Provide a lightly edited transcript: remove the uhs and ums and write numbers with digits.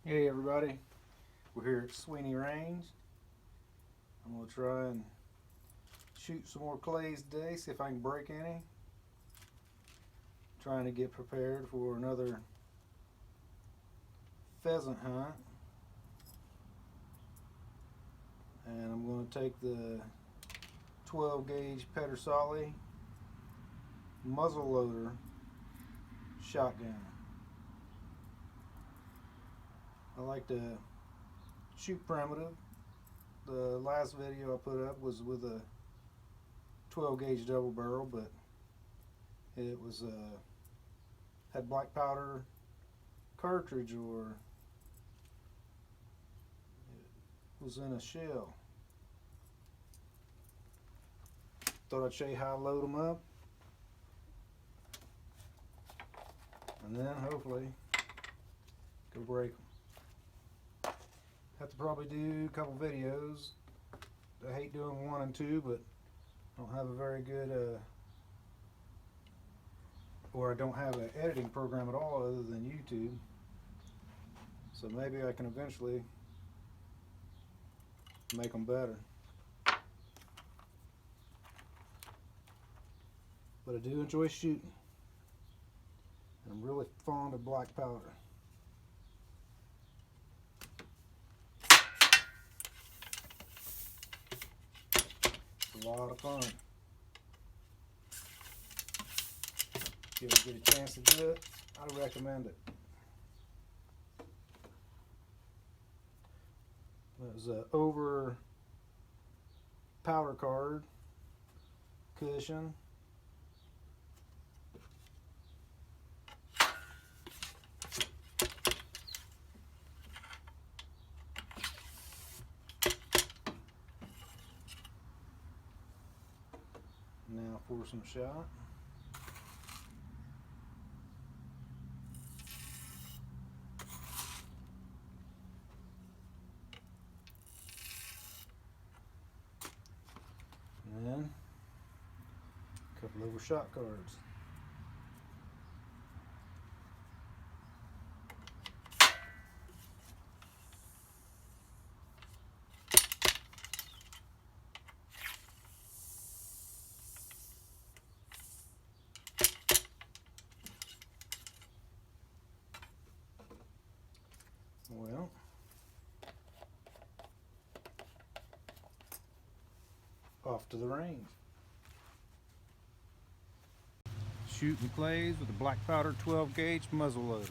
Hey everybody, we're here at Sweeney Range. I'm going to try and shoot some more clays today, see if I can break any. Trying to get prepared for another pheasant hunt. And I'm going to take the 12 gauge Pedersoli muzzleloader shotgun. I like to shoot primitive. The last video I put up was with a 12 gauge double barrel, but it was had black powder cartridge, or it was in a shell. Thought I'd show you how I load them up, and then hopefully go break them. Have to probably do a couple videos. I hate doing 1 and 2, but I don't have a very good or I don't have an editing program at all other than YouTube. So maybe I can eventually make them better. But I do enjoy shooting. I'm really fond of black powder. A lot of fun. If you ever get a chance to do it, I recommend it. There's an over powder card cushion. Now for some shot. And then a couple over shot cards. Well, off to the range. Shooting clays with a black powder 12 gauge muzzleloader.